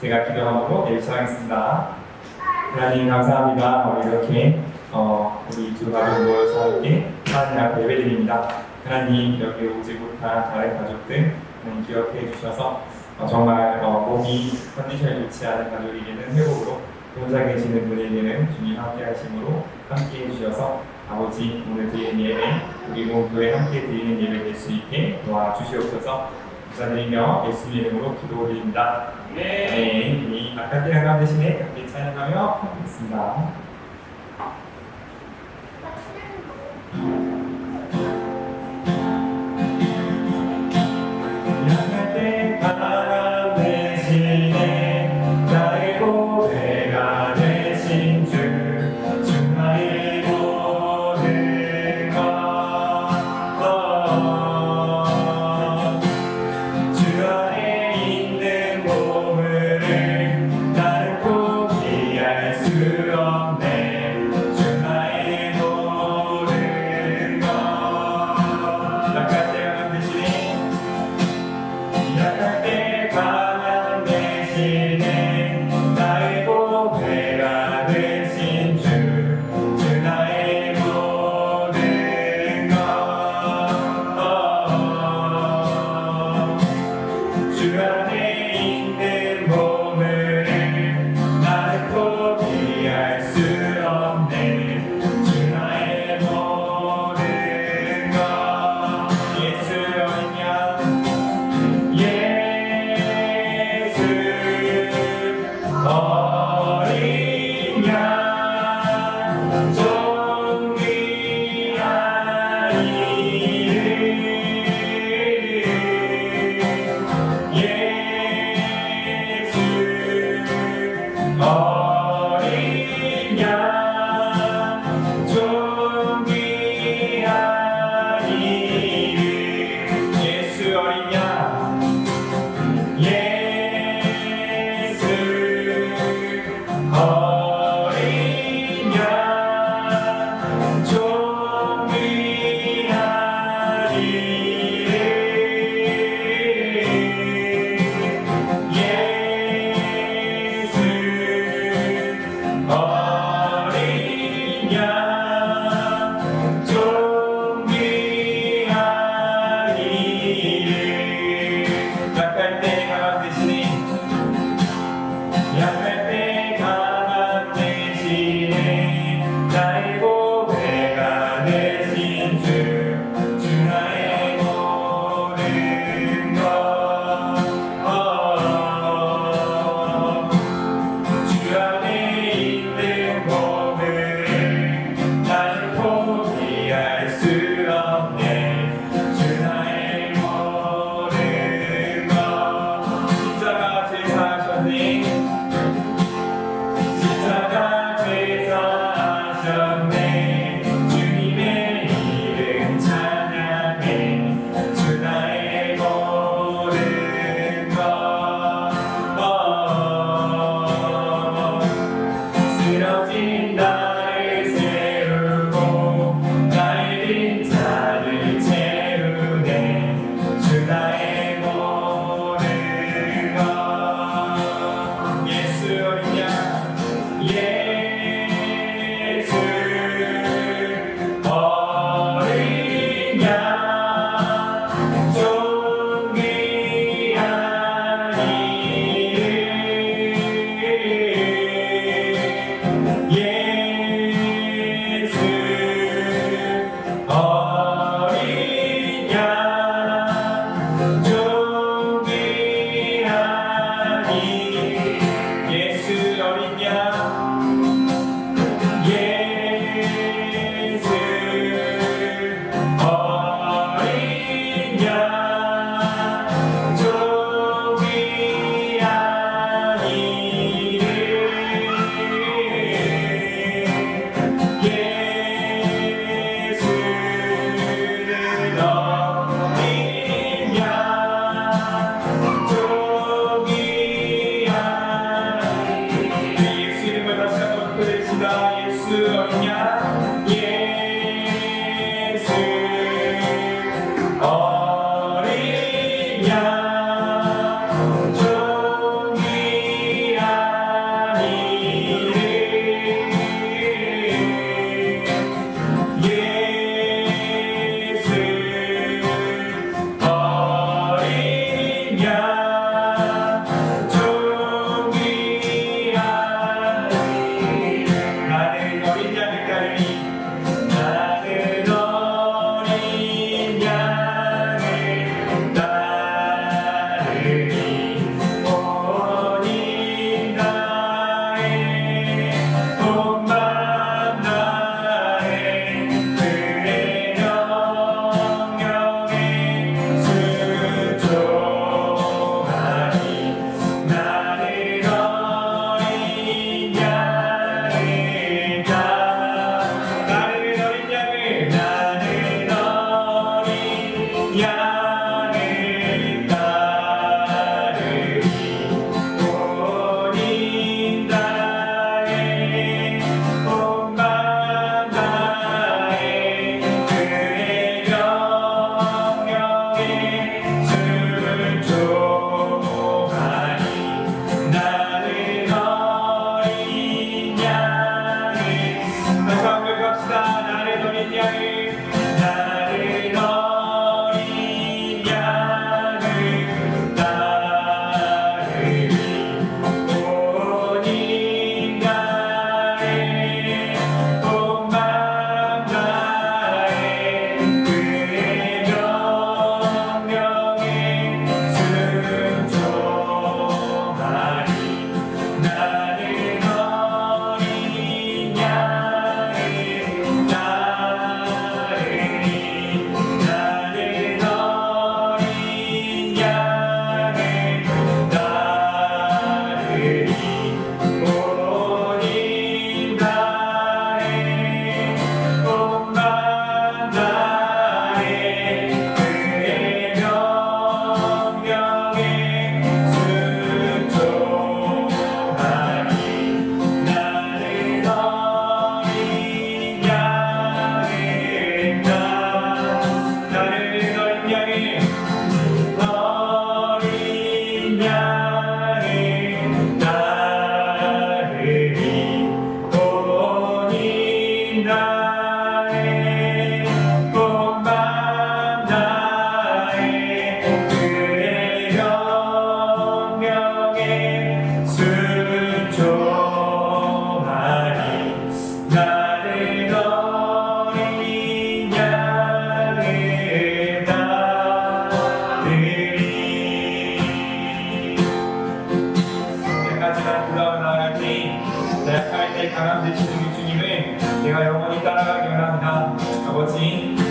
제가 기도함으로 시작하겠습니다. 하나님 감사합니다. 우리 이렇게 우리 두 가족 모여서 함께 하나님 앞에 예배드립니다. 하나님 여기 오지 못한 다른 가족들 하나님 기억해 주셔서 정말 몸이 컨디션이 좋지 않은 가족에게는 회복으로, 혼자 계시는 분에게는 주님 함께 하심으로 함께 해주셔서 아버지 오늘 드리는 예배, 우리 온 교회 함께 드리는 예배 될 수 있게 도와주시옵소서. 감사드리며 예수 이름으로 기도드립니다. 네. 이 아까 때랑 대신에 함께 찬양하며 하겠습니다. 약할 때 바람 대신에 나의 보배가 되신 주 나의 모든 것 주 안에 있는 보물을 나는 포기할 수 없네. 주 나의 모든 것 약할 때 바람 대신에 약할 때 바람 대신에 나의 보배가 되신 주 나의 모든 것 주 안에 있는 보물을 나는 포기할 수 없네. 주 나의 모든 것 예수 어린 양 예수 어린 양 존귀한 이름 예수 어린 양 존귀한 이름 예수 어린 양 예수 어린 양 존귀한 이름 예수 가지나 그 다음에 나아갈 때에 나약할 때 강함 되시는 주님을 내가 영원히 따라가기 원합니다.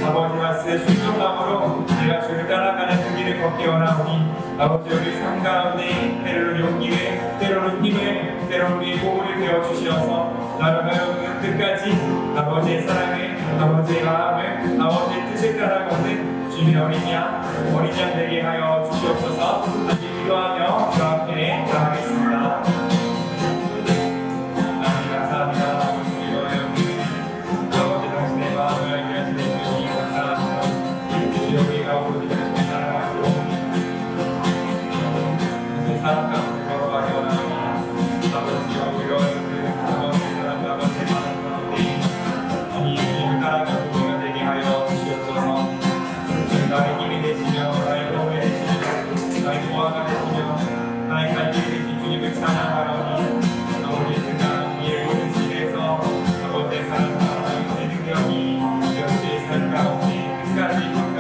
아버지와 쓰 순종함으로 내가 주를 따라가는 그 길을 걷기 원하오니 아버지 우리 삶 가운데 때로는 용기를 때로는 힘을 때로는 우리의 보호를 되어주시어서 나로 하여금 끝까지 아버지의 사랑을 아버지의 마음을 아버지의 뜻을 따라가는 주님의 어린 양 되게 하여 주시옵소서. 다시 기도하며 주 앞에 나가겠습니다. 하나님 감사합니다. 아버지 당신의 마음을 알게 하시는 주님 감사합니다. 우리가 오늘 살아가고 당신의 사랑 가운데 걸어가기 원합니다. 아버지와 우리가 아버지의 사랑 아버지의 마음 가운데 이 주님을 따라가는 우리가 되게 하여 주시옵소서. 나의 힘이 되시며 나의 도움이 되시며 나의 보화가 되시며 나의 갈 길이 되신 주님을 찬양하오니 아버지의 생각 위에 모든 집에서 아버지의 사랑과 당신의 능력이 우리의 삶 가운데 끝까지 주님의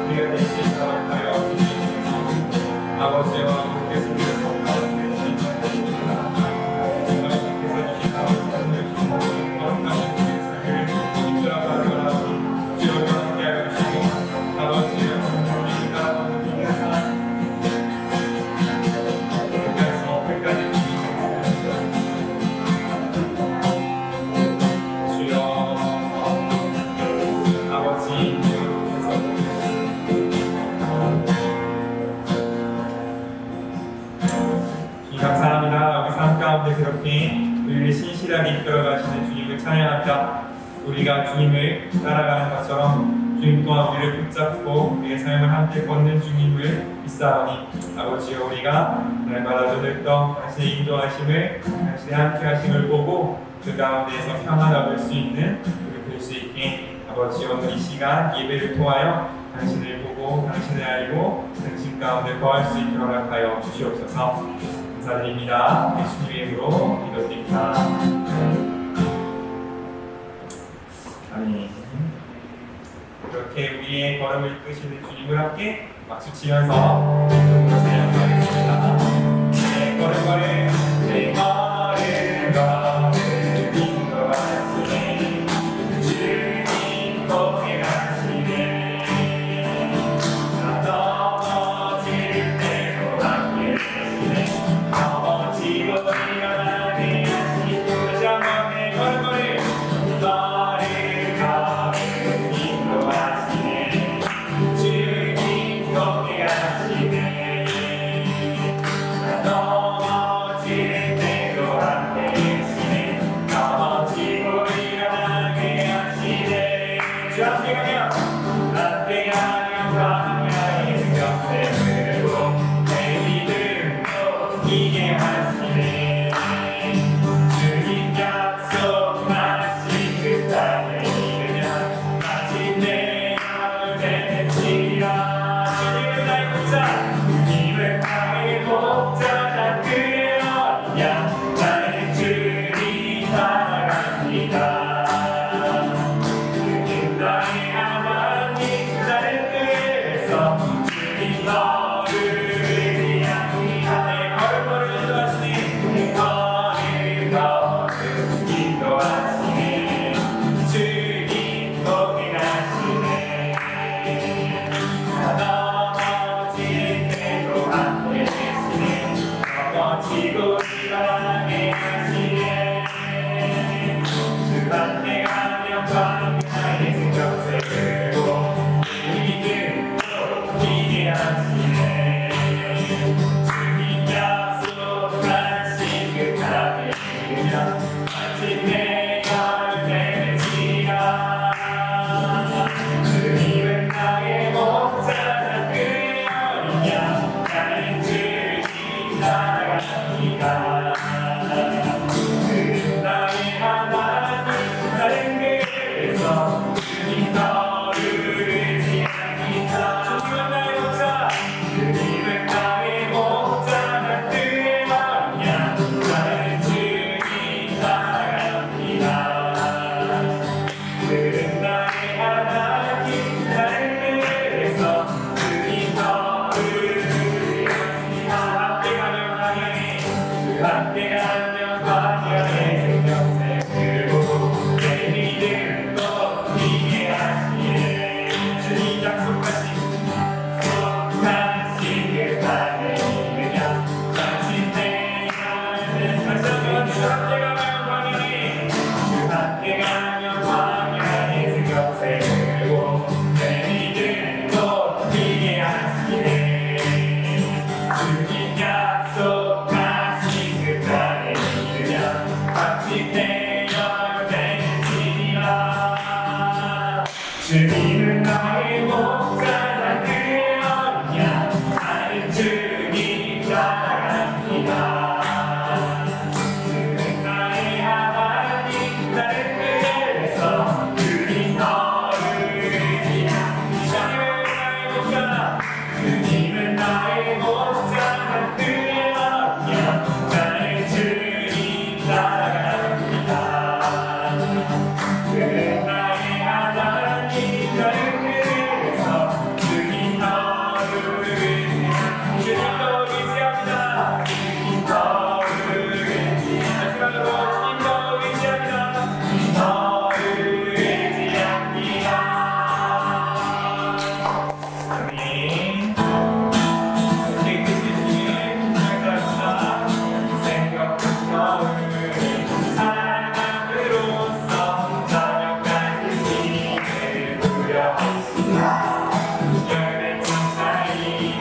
우리가 될 수 있도록 하여 주시옵소서. 아버지와 함께서 우리의 삶 가운데 주님께서 주신 아버지의 주신 거룩하신 우리의 삶을 인도하기 원하오니 주여 함께하여 주시고 아버지의 우리를 따라가는 믿는 사랑 끝까지 주여 아버지 감사합니다. 우리 삶 가운데 그렇게 우리를 신실하게 이끌어가시는 주님을 찬양합니다. 우리가 주님을 따라가는 것처럼 주님 또한 우리를 붙잡고 우리의 삶을 함께 걷는 주님을 믿사오니 아버지여 우리가 날마다 저들떠 당신의 인도하심을 당신의 함께하심을 보고 그 가운데에서 평안을 얻을 수 있는 우리 될 수 있게 아버지 오늘 이 시간 예배를 통하여 당신을 보고 당신을 알고 당신 가운데 거할 수 있도록 하여 주시옵소서. 감사드립니다. 예수님의 이름으로 기도드립니다. 아멘. 이렇게 우리의 걸음을 이끄시는 주님을 함께 박수치면서 찬양하겠습니다. 내 걸음걸음 내 걸음걸음 인도하시네 주님 거기 가시네 나 넘어질 때도 함께 계시네 넘어지고 일어나게 하시네 다시 한번 내 걸음걸음 그는 나의 하나님 나를 그대에서 그린 너를 의지하는 나의 목자 주님은 나의 목자 그의 언약 나의 주님 따라갑니다 그는 나의 하나님 나를 그대에서 그린 너를 의지하는 주님도 의지합니다 주님 너를 의지합니다 마지막으로 주님도 의지합니다 너를 의지합니다 아멘 우리 그리스도의 김장자입니다 생각한 너를 사랑함으로써 저녁까지 힘을 부여하시라 열매 천사이고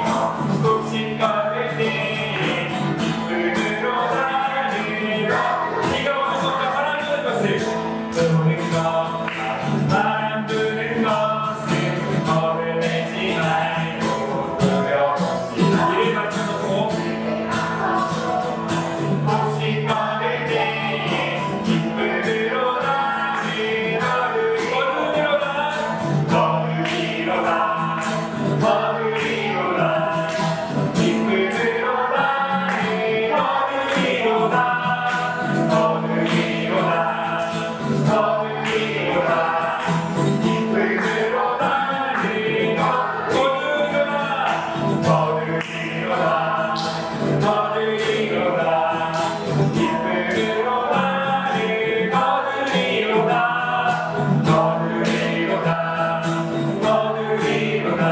혹시 꺼낼 때 기쁨으로 나르고 네가 오는 것과 바람 부는 것을 부는 것 바람 부는 것을 겁을 내지 말고 두려워시라 이를 맞춰놓고 혹시 꺼낼 때에 기쁨으로 나르 너를 거두리로다 거두리로다 기쁨으로 나를 거두리로다 거두리로다 거두리로다 기쁨으로 나를 거두리로다 거두리로다 거두리로다 기쁨으로 나를 거두리로다 거두리로다 거두리로다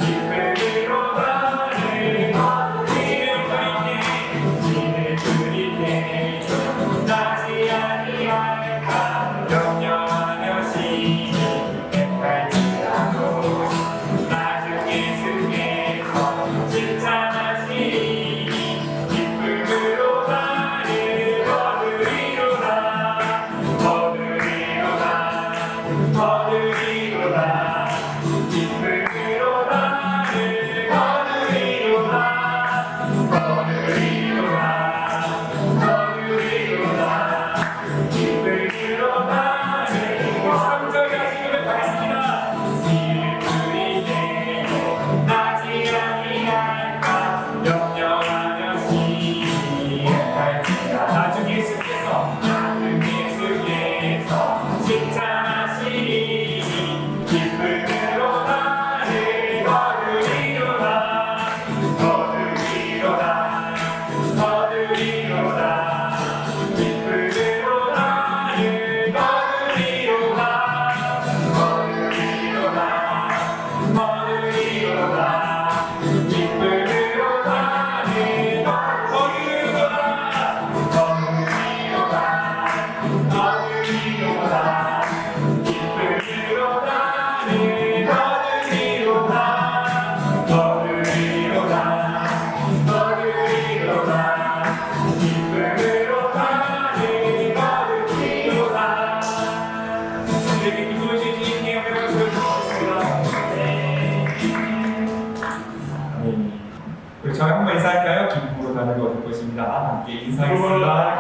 기쁨으로 나를 지를 드릴 때 나지 아니할까 염려하며 시행할지라도 나중에 승에서 칭찬하시니 기쁨으로 나를 거두리로다 거두리로다 거두리로다 기쁨으로 나를 거두리로다 거두리로다 거두리로다 기쁨으로 나를 성적이 지금을 가겠습니다 지를 드릴 때 나지 아니할까 염려하며 시행할지라 나중에 승에서 칭찬하시니 기쁨으로 나를 거두리로다 거두리로다 거두리로다 기쁨으로 나를 거두리로다 거두리로다 거두리로다 기쁨으로 나를 거두리로다 거두리로다 거두리로다 기쁨으로 나를 거두리로다 거두리로다 거두리로다 기쁨으로 나를 거두리로다 우리에게 기쁨을 주신 주님께 보여주시겠습니다 우리 저희 한번 인사할까요? 기쁨으로 가는 거 어떨 것입니다 함께 인사하겠습니다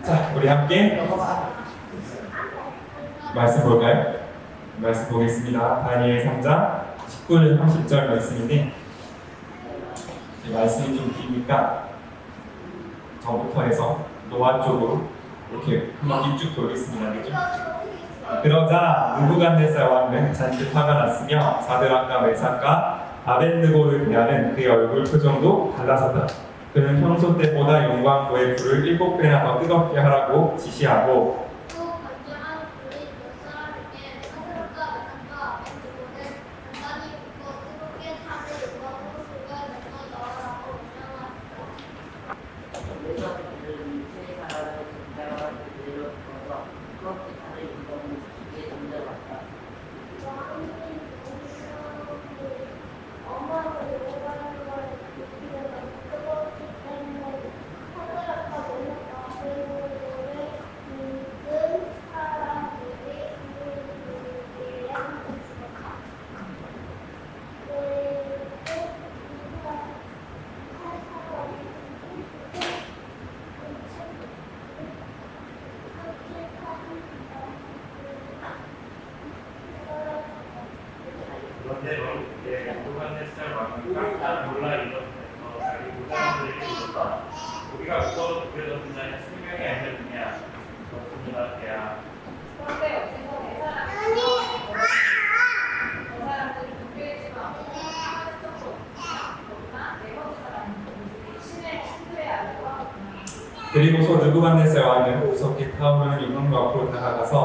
자, 우리 함께 말씀 볼까요? 말씀 보겠습니다. 다니엘 3장 19절 30절 말씀인데 이 말씀이 좀 기니까 저부터 해서 노아 쪽으로 이렇게 한 바퀴 쭉 돌겠습니다. 그죠? 그러자 느부갓네살 왕은 잔뜩 화가 났으며 사드락과 메삭과 아벳느고를 대하는 그의 얼굴 표정도 달라졌다. 그는 평소 때보다 영광고의 불을 7배나 더 뜨겁게 하라고 지시하고 또 간절한 불이 몇 사람에게 사드락과 메삭과 아벳느고를 단단히 묶어 뜨겁게 타는 영광으로 불과 내어 넣으라고 명령하였다. 그래서 그들은 세 사람을 등장한 그대로 두어서 뜨겁게 타는 영광을 주께 던져봤다. 엄마가 요구하는 걸 지키려면 뜨거웠기 때문에 사드락과 느부갓네살 왕이 깜짝 놀라 일어나서 자기 보좌관들에게 물었다. 우리가 무엇 그려졌느냐 생명이 아니었느냐? 그렇습니다, 대야. 그런데 어째서 네 사람이 저 사람들은 도교했지만 하는 적도 없으나 더구나 네 번째 사람은 신의 신들의 아들과 같구나. 그리고서 느부갓네살 왕은 무섭게 타오르는 용광로 앞으로 다가가서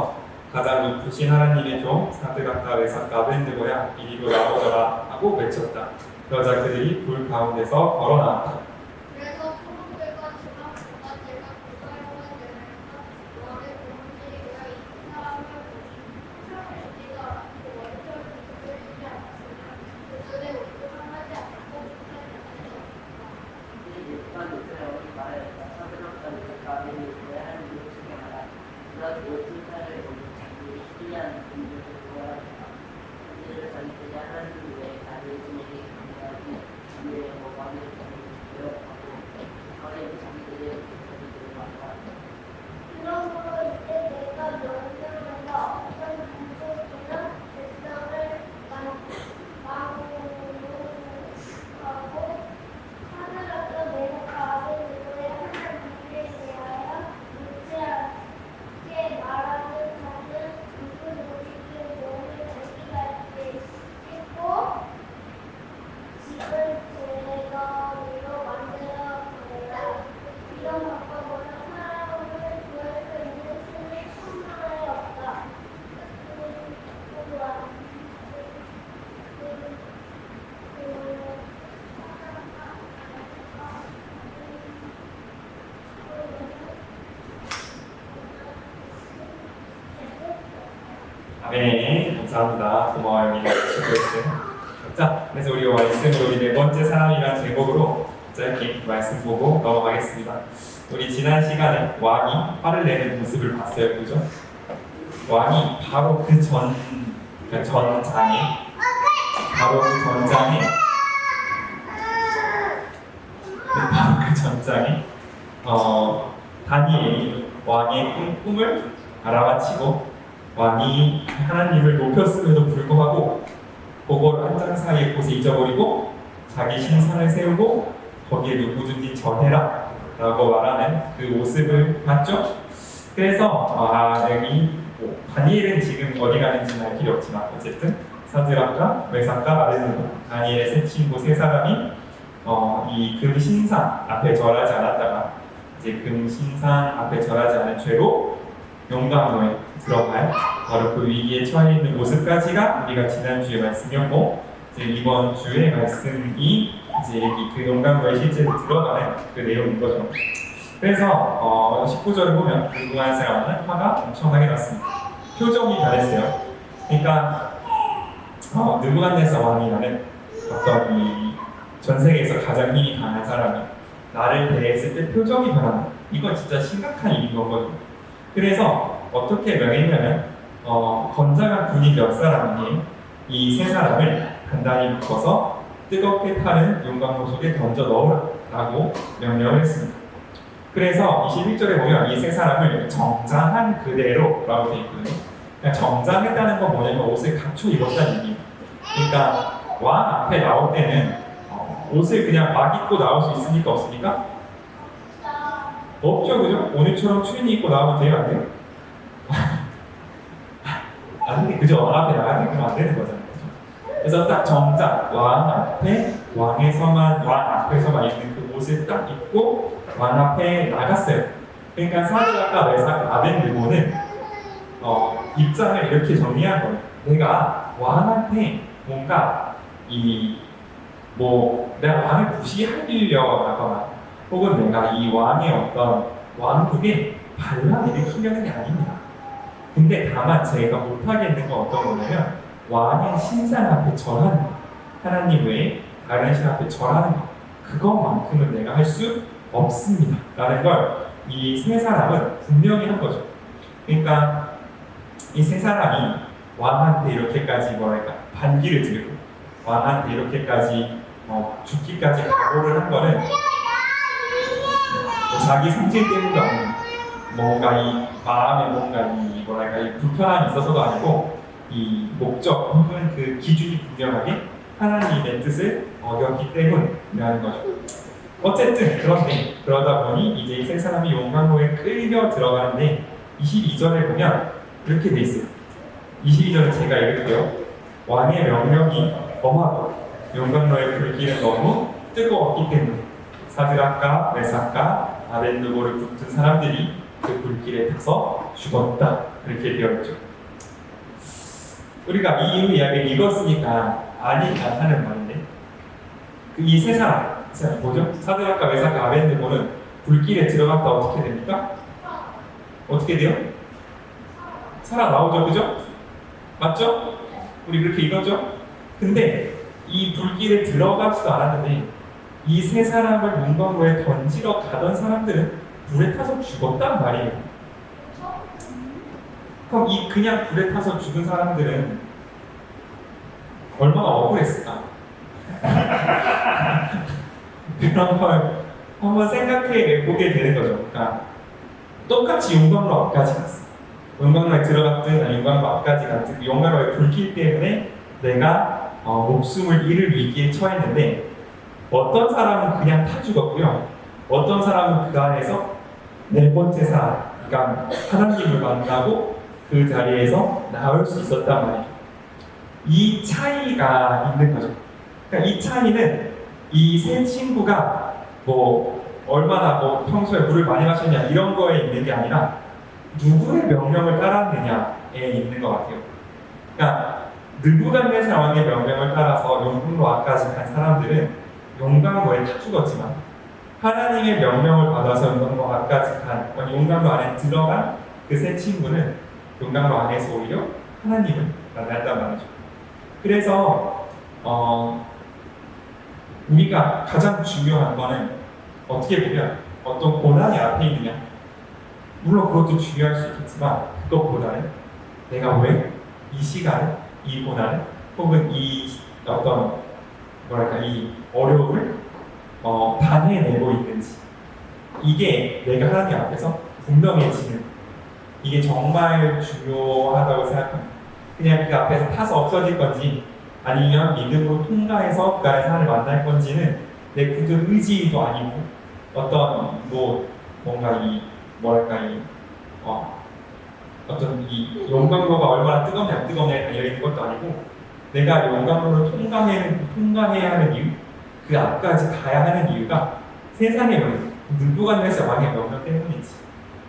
가장 높으신 하나님의 종 사드락과 메삭과 아벤느고야 이리로 나오거라 하고 외쳤다. 그러자 그들이 불 가운데서 걸어 나왔다. 그래서 초록들과 주황들과 제가 불살보는 데면서 왕의 공들이 그가 이 사람을 보니 세상을 어디가 않고 원처럼 그들이지 않았으나 그들의 옷도 상하지 않고 못하지 않았다. 느부갓네살 왕이 말하였다. 사드락과 메삭과 아벤느고야 하나님을 증명하라. 그가 그 불사를 보니 자기의 신뢰하는 분들을 구하였다. 그들을 전체자 하나님 외에 다른 신에게 경배하지 자기의 왕을 되었다고 거래로 자기들의 자기들을 왔다. 그러므로 이제 내가 너희들에게 어떤 공소시나 백성을 왕으로 하고 하늘에서 내가 가는 누구의 하나님께 대하여 묻지 않게 말하는 자는 누구 너희들 몸을 자기가 씻고 집을 제거리로 만들어 보내라. 이런 방법으로 사람을 구할 수 있는 신이 천만에 없다. 아멘. 감사합니다. 고마워요. 자, 그래서 우리 말씀으로 우리 네 번째 사람이라는 제목으로 짧게 말씀 보고 넘어가겠습니다. 우리 지난 시간에 왕이 화를 내는 모습을 봤어요. 그죠? 왕이 바로 그 전장에 바로 그 전장에 다니엘이 왕의 꿈을 알아맞히고 왕이 하나님을 높였음에도 불구하고 그걸 한 장 사이의 곳에 잊어버리고 자기 신상을 세우고 거기에 누구든지 전해라 라고 말하는 그 모습을 봤죠. 그래서 여기 다니엘은 지금 어디 가는지는 알 길이 없지만 어쨌든 사드락과 메삭과 아벤느고 다니엘의 세 친구 세 사람이 이 금신상 앞에 절하지 않았다가 이제 금신상 앞에 절하지 않은 죄로 용광로에 들어갈 바로 그 위기에 처해 있는 모습까지가 우리가 지난주에 말씀이었고 이제 이번 주의 말씀이 이제 그 용광로에 실제로 들어가는 그 내용인 거죠. 그래서 19절을 보면 느부갓네살 왕은 화가 엄청나게 났습니다. 표정이 변했어요. 그러니까 느부갓네살 왕이라는 어떤 이 전 세계에서 가장 힘이 강한 사람이 나를 대했을 때 표정이 변한다. 이건 진짜 심각한 일인 거거든요. 그래서 어떻게 명했냐면 건장한 군인 몇 사람이 이 세 사람을 단단히 묶어서 뜨겁게 타는 용광로 속에 던져 넣으라고 명령을 했습니다. 그래서 21절에 보면 이 세 사람을 정장한 그대로라고 되어 있거든요. 그러니까 정장했다는 건 뭐냐면 옷을 갖춰 입었다는 얘기예요. 그러니까 왕 앞에 나올 때는 옷을 그냥 막 입고 나올 수 있습니까? 없습니까? 없죠, 그죠? 오늘처럼 추리닝 입고 나오면 돼요, 안 돼요? 안 돼, 그죠? 왕 앞에 나가면 그러면 안 되는 거잖아요. 그죠? 그래서 딱 정장, 왕 앞에서만 입는 그 옷을 딱 입고 왕 앞에 나갔어요. 그러니까 사드락과 메삭과 아벤느고는 입장을 이렇게 정리한 거예요. 내가 왕한테 뭔가 내가 왕을 무시하려고 하거나 혹은 내가 이 왕의 어떤 왕국에 반란을 일으키려는 게 아닙니다. 근데 다만 제가 못하겠는 건 어떤 거냐면 왕의 신상 앞에 절하는 거, 하나님 외에 다른 신 앞에 절하는 거, 그것만큼은 내가 할 수 없습니다 라는 걸 이 세 사람은 분명히 한 거죠. 그러니까 이 세 사람이 왕한테 이렇게까지 반기를 들고 왕한테 이렇게까지 죽기까지 각오를 한 거는 자기 성질 때문도 아니고 뭔가 이 마음에 뭔가 이 불편함이 있어서도 아니고 이 목적 혹은 그 기준이 분명하게 하나님의 뜻을 어겼기 때문이라는 거죠. 어쨌든 그러다 보니 이제 세 사람이 용광로에 끌려 들어가는데 22절에 보면 이렇게 돼 있어요. 22절은 제가 읽을게요. 왕의 명령이 엄하고 용광로의 불길은 너무 뜨거웠기 때문에 사드락과 메삭과 아벤느고를 붙은 사람들이 그 불길에 타서 죽었다. 이렇게 되어 있죠. 우리가 이 이야기를 읽었으니까 아니까 하는 말인데 이 세 사람 뭐죠? 사드락과 메삭과 아벤느고는 불길에 들어갔다 어떻게 됩니까? 어떻게 돼요? 살아나오죠, 그죠? 맞죠? 우리 그렇게 읽었죠? 근데 이 불길에 들어가지도 않았는데 이 세 사람을 문광로에 던지러 가던 사람들은 불에 타서 죽었단 말이에요. 그럼 이 그냥 불에 타서 죽은 사람들은 얼마나 억울했을까? 그런 걸 한번 생각해 보게 되는 거죠. 그러니까 똑같이 용광로 앞까지 갔어. 용광로에 들어갔든 아니 용광로 앞까지 갔든 용광로의 불길 때문에 내가 목숨을 잃을 위기에 처했는데 어떤 사람은 그냥 타 죽었고요. 어떤 사람은 그 안에서 네 번째 사람, 그러니까 하나님을 만나고 그 자리에서 나올 수 있었단 말이에요. 이 차이가 있는 거죠. 그러니까 이 차이는 이 세 친구가 뭐 얼마나 뭐 평소에 물을 많이 마셨냐 이런 거에 있는 게 아니라 누구의 명령을 따랐느냐에 있는 것 같아요. 그러니까 느부갓네살 왕의 명령을 따라서 용광로 앞까지 간 사람들은 용광로에 타 죽었지만 하나님의 명령을 받아서 용광로 앞까지 간 용광로 안에 들어간 그 세 친구는 용광로 안에서 오히려 하나님을 만났단 말이죠. 그래서 우리가 가장 중요한 거는 어떻게 보면 어떤 고난이 앞에 있느냐, 물론 그것도 중요할 수 있겠지만 그것보다는 내가 왜 이 시간을, 이 고난을 혹은 이 어떤 뭐랄까 이 어려움을 단해내고 있는지, 이게 내가 하나님 앞에서 분명해지는, 이게 정말 중요하다고 생각합니다. 그냥 그 앞에서 타서 없어질 건지 아니면 믿음으로 통과해서 그 안에서 하나님을 만날 건지는 내 굳은 의지도 아니고 어떤 뭔가 이 뭐랄까 이 어떤 이 용광로가 얼마나 뜨겁냐 안 뜨겁냐에 달려있는 것도 아니고 내가 용광로를 통과해야 하는 이유, 그 앞까지 가야 하는 이유가 세상의 명령, 느부갓네살 왕의 명령 때문인지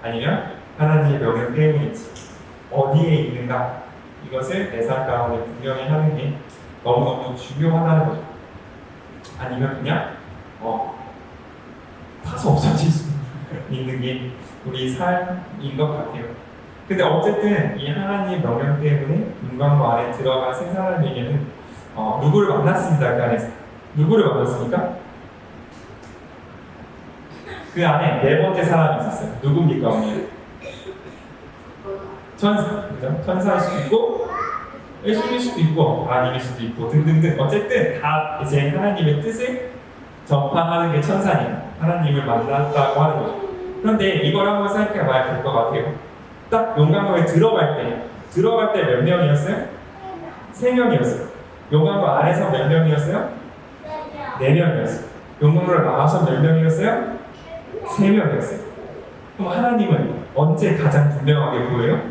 아니면 하나님의 명령 때문인지 어디에 있는가, 이것을 내 삶 가운데 분명히 하는 게 너무너무 중요하다는 거죠. 아니면 그냥 타서 없어질 수 있는 게 우리 삶인 것 같아요. 근데 어쨌든 이 하나님의 명령 때문에 문광로 안에 들어간 세 사람에게는 누구를 만났습니다. 그 안에서 누구를 만났습니까? 그 안에 네 번째 사람이 있었어요. 누굽니까 오늘? 천사, 그죠? 천사일 수도 있고 예수일 수도 있고 아닐 수도 있고 등등등, 어쨌든 다 이제 하나님의 뜻을 전파하는 게 천사니까 하나님을 만났다고 하는 거죠. 그런데 이걸 한번 생각해 봐야 될 것 같아요. 딱 용광로에 들어갈 때 몇 명이었어요? 3명이었어요. 용광로 안에서 몇 명이었어요? 4명이었어요. 용광로를 나와서 몇 명이었어요? 3명이었어요. 그럼 하나님은 언제 가장 분명하게 보여요?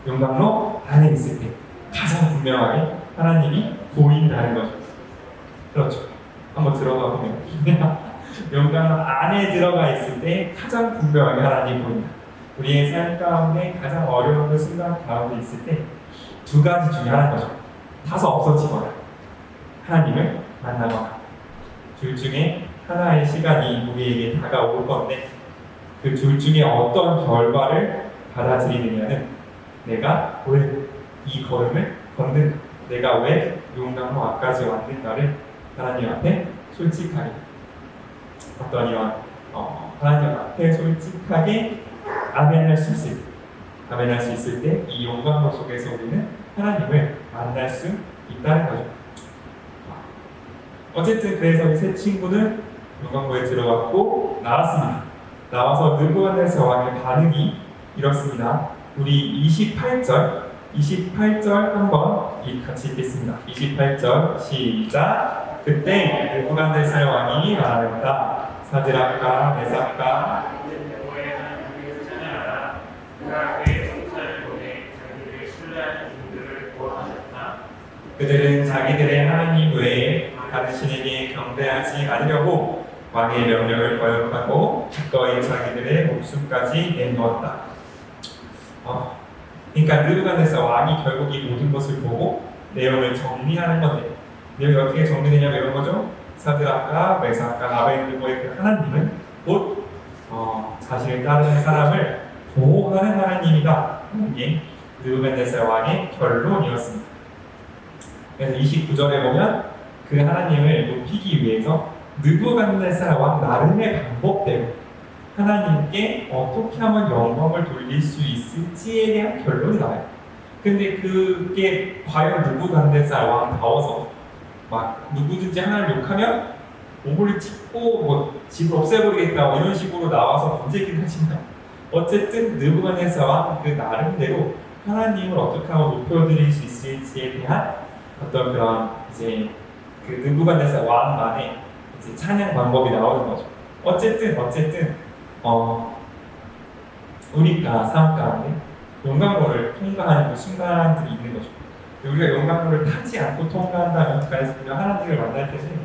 용광로 안에 있을 때 가장 분명하게 하나님이 보인다는 거죠. 그렇죠. 한번 들어가 보면 용광로 안에 들어가 있을 때 가장 분명하게 하나님이 보인다. 우리의 삶 가운데 가장 어려운 순간 가운데 있을 때 두 가지 중에 하나인 거죠. 타서 없어지거나 하나님을 만나거나. 둘 중에 하나의 시간이 우리에게 다가올 건데 그 둘 중에 어떤 결과를 받아들이느냐는 내가 왜 이 걸음을 걷는가, 내가 왜 용광로 앞까지 왔는가를 하나님 앞에 솔직하게 어떤 이런 하나님 앞에 솔직하게 아멘할 수 있을 때 이 용광로 속에서 우리는 하나님을 만날 수 있다는 거죠. 어쨌든 그래서 이 세 친구는 용광로에 들어갔고 나왔습니다. 나와서 느부갓네살 왕의 반응이 이렇습니다. 우리 28절 28절 한번 같이 읽겠습니다. 28절 시작. 그때 느부갓네살 왕이 말하였다. 사드락과 메삭과 여호와의 하나님을 찬양하라. 그가 그의 천사를 보내 자기들을 신뢰하는 종들을 구원하셨다. 그들은 자기들의 하나님 외에 다른 신에게 경배하지 않으려고 왕의 명령을 거역하고 기꺼이 자기들의 목숨까지 내놓았다. 그러니까 느부갓네살 왕이 결국 이 모든 것을 보고 내용을 정리하는 건데, 내용이 어떻게 정리되냐면 이런 거죠. 사드락과 메삭과 아베드고의 그 하나님은 곧 자신을 따르는 사람을 보호하는 하나님이다. 이게 느부갓네살 왕의 결론이었습니다. 그래서 29절에 보면 그 하나님을 높이기 위해서 느부갓네살 왕 나름의 방법대로 하나님께 어떻게 하면 영광을 돌릴 수 있을지에 대한 결론이 나와요. 근데 그게 과연 느부갓네살 왕다워서 막 누구든지 하나님을 욕하면 몸을 찢고 뭐 집을 없애버리겠다 이런 식으로 나와서 문제긴 하지만, 어쨌든 느부갓네살 왕 그 나름대로 하나님을 어떻게 하면 높여드릴 수 있을지에 대한 어떤 그런 이제 그 느부갓네살 왕만의 이제 찬양 방법이 나오는 거죠. 어쨌든 우리가 삶 가운데 용광로를 통과하는 그 순간들이 있는 거죠. 우리가 용광로를 타지 않고 통과한다면, 그래서 우리가 하나님을 만날 때는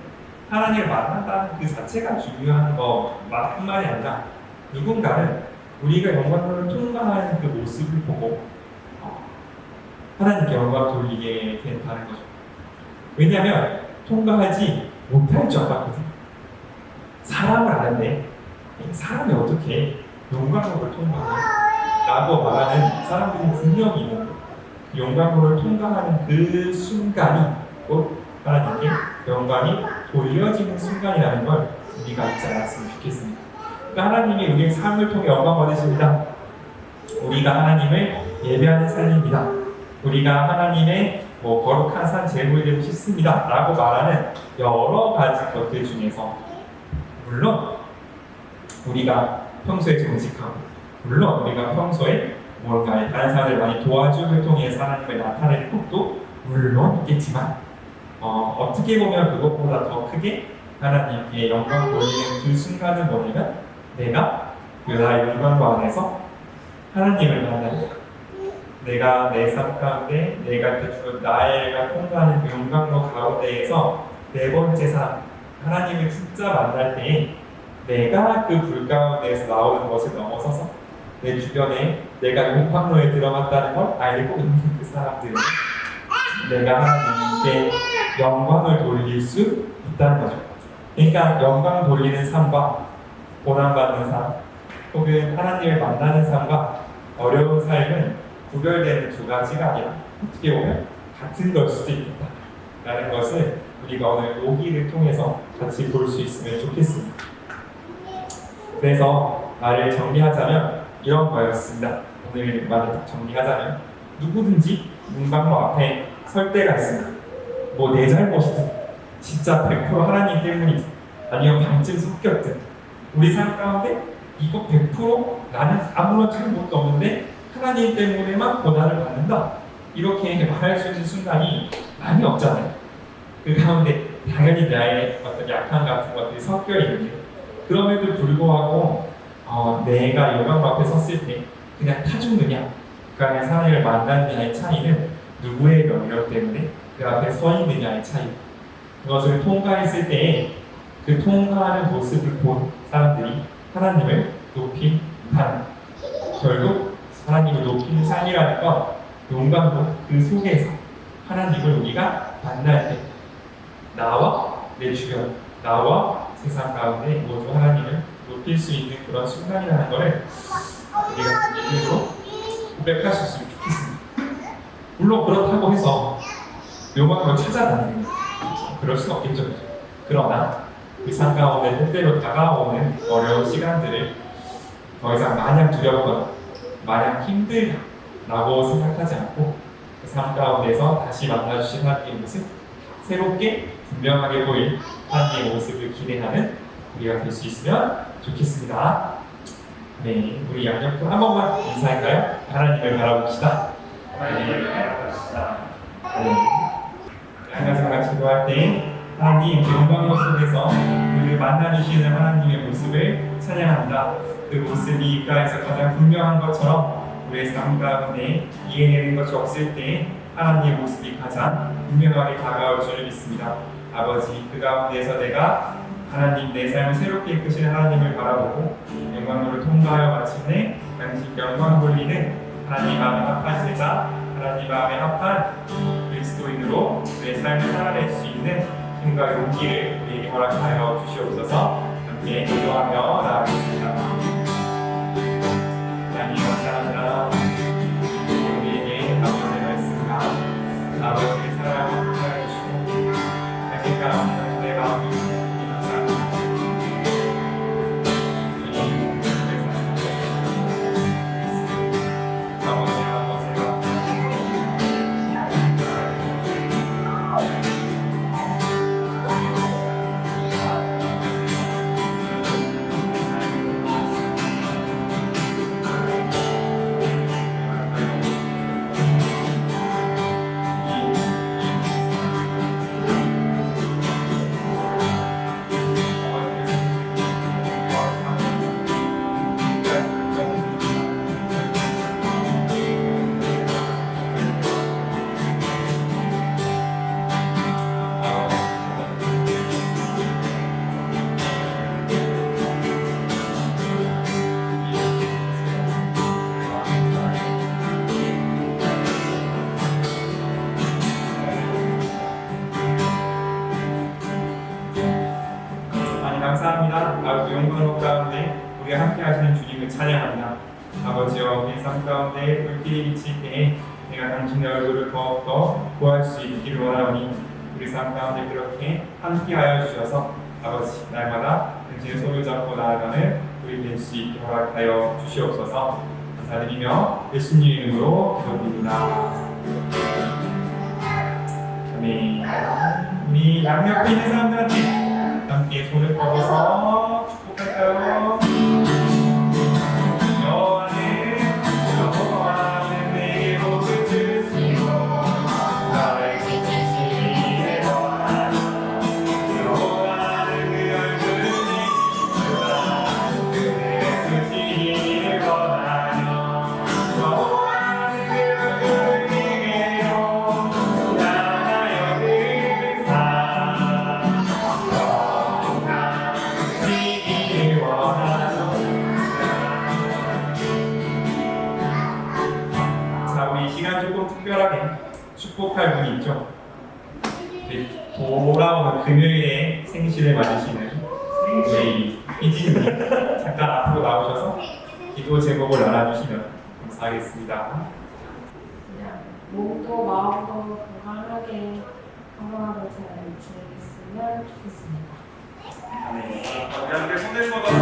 하나님을 만난다는 그 자체가 중요한 것뿐만이 아니라, 누군가는 우리가 용광로를 통과하는 그 모습을 보고 하나님께 영광 돌리게 된다는 거죠. 왜냐하면 통과하지 못할 줄 알았거든. 사람을 아는데 사람이 어떻게 용광로를 통과해? 라고 말하는 사람들이 분명히 있는데, 용광로를 통과하는 그 순간이 곧 하나님께 영광이 돌려지는 순간이라는 걸 우리가 잊지 않았으면 좋겠습니다. 그러니까 하나님이 우리의 삶을 통해 영광 받으십니다. 우리가 하나님을 예배하는 삶입니다. 우리가 하나님의 거룩한 산 제물이 되고 싶습니다 라고 말하는 여러 가지 것들 중에서, 물론 우리가 평소에 정직하고, 물론 우리가 평소에 뭔가 다른 사람들 많이 도와주를 통해서 하나님을 나타내는 것도 물론 있겠지만, 어떻게 보면 그것보다 더 크게 하나님께 영광 돌리는 그 순간은 뭐냐면, 내가 나의 용광로 안에서 하나님을 만나는, 내가 내 삶 가운데 내가 나의가 통과하는 그 용광로 가운데에서 네 번째 사람 하나님을 진짜 만날 때에 내가 그 불 가운데에서 나오는 것을 넘어서서 내 주변에 내가 용광로에 들어갔다는 걸 알고 있는 그 사람들은 내가 하나님께 영광을 돌릴 수 있다는 거죠. 그러니까 영광 돌리는 삶과 고난받는 삶, 혹은 하나님을 만나는 삶과 어려운 삶은 구별되는 두 가지가 아니라 어떻게 보면 같은 걸 수도 있겠다라는 것을 우리가 오늘 오기를 통해서 같이 볼 수 있으면 좋겠습니다. 그래서 말을 정리하자면 이런 거였습니다. 오늘 말을 정리하자면, 누구든지 문방로 앞에 설 때가 있습니다. 뭐 내 잘못이든 진짜 100% 하나님 때문이든 아니면 반쯤 섞였든, 우리 삶 가운데 이거 100% 나는 아무런 잘못도 없는데 하나님 때문에만 고난을 받는다, 이렇게 말할 수 있는 순간이 많이 없잖아요. 그 가운데 당연히 나의 어떤 약함 같은 것들이 섞여 있는데, 그럼에도 불구하고 내가 요강 앞에 섰을 때 그냥 타죽느냐, 그 안에 하나님을 만났느냐의 차이는 누구의 명령 때문에 그 앞에 서 있느냐의 차이. 그것을 통과했을 때에 그 통과하는 모습을 본 사람들이 하나님을 높인 삶, 결국 하나님을 높이는 삶이라는 건 용광로 그 속에서 하나님을 우리가 만날 때, 나와 내 주변, 나와 세상 가운데 모두 하나님을 높일 수 있는 그런 순간이라는 것을 우리가 믿음으로 고백할 수 있으면 좋겠습니다. 물론 그렇다고 해서 용광로 찾아다니는, 그럴 수는 없겠죠. 그러나 그 삶 가운데 때때로 다가오는 어려운 시간들을 더 이상 마냥 두렵거나 마냥 힘들다라고 생각하지 않고, 그 삶 가운데서 다시 만나주신 하나님의 모습, 새롭게 분명하게 보일 하나님의 모습을 기대하는 우리가 될 수 있으면 좋겠습니다. 네, 우리 양옆으로 한 번만 인사할까요? 하나님을 바라봅시다. 저희를 허락하시다. 한 가지 같이 기도할 때 하나님 영광 속에서 우리를 만나주시는 하나님의 모습을 찬양합니다. 그 모습이 그 안에서 가장 분명한 것처럼 우리의 삶 가운데 이해되는 것이 없을 때 하나님의 모습이 가장 분명하게 다가올 줄 믿습니다. 아버지, 그 가운데서 내가 하나님 내 삶을 새롭게 이끄시는 하나님을 바라보고 영광으로 통과하여 마침내 당신 영광 돌리는 하나님 마음에 합한 제자, 하나님 마음에 합한 그리스도인으로 내 삶을 살아낼 수 있는 힘과 용기를 우리에게 허락하여 주시옵소서. 함께 기도하며 나아가겠습니다. 하나님 감사합니다. 우리에게 아버지의 말씀과 아버지의 사랑을 허락해 주시고 당신과 당신의 마음을 주시니 감사합니다. 감사합니다. 아버지 영광 가운데 우리가 함께 하시는 주님을 찬양합니다. 아버지여 우리 삶 가운데 불길이 비칠 때에 내가 당신의 얼굴을 더욱더 구할 수 있기를 원하오니 우리 삶 가운데 그렇게 함께하여 주셔서 아버지 날마다 당신의 손을 잡고 나아가는 우리 될 수 있게 허락하여 주시옵소서. 감사드리며 예수님 이름으로 기도드립니다. 아멘. 우리 양옆에 있는 사람들한테 함께 손을 뻗어서 축복할까요? 여호와는 내게 복을 주시고 나를 지키시기를 원하노. 여호와는 그 얼굴을 내게 주시기를 원하노. 여호와는 그 얼굴을 내게로 향하여 조금 특별하게 축복할 분이 있죠. 돌아오는 금요일에 생신을 맞으시는 우리 희진님 잠깐 앞으로 나오셔서 기도 제목을 나눠주시면 감사하겠습니다. 몸도 마음도 건강하게 잘 지내셨으면 좋겠습니다. 네, 우리 함께 손을 뻗어서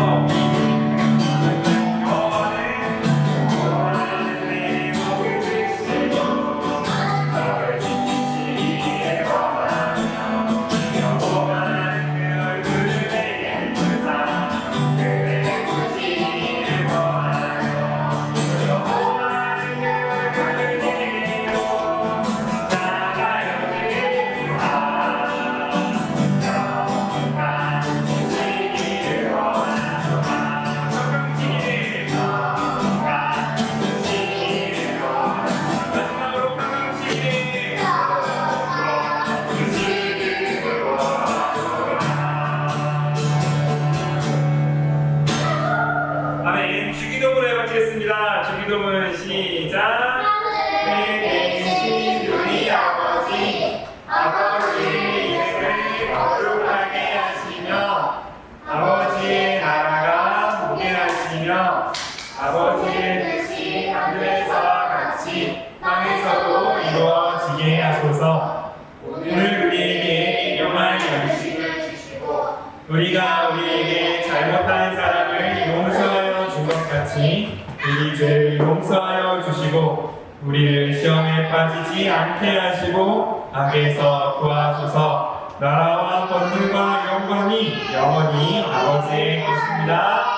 주기도문을 해보겠습니다. 주기도문 시작. 내 계신 우리 아버지, 아버지의 이름을 거룩하게 하시며 아버지의 나라가 오게 하시며 아버지의 뜻이 하늘에서와 같이 땅에서도 이루어지게 하소서. 오늘 우리에게 일용할 양식을 주시고 우리가 우리에게 잘못한 사람을 용서하여 준 것 같이 우리 죄를 용서하여 주시고 우리를 시험에 빠지지 않게 하시고 악에서 구하소서. 나라와 권능과 영광이 영원히 아버지의 것입니다.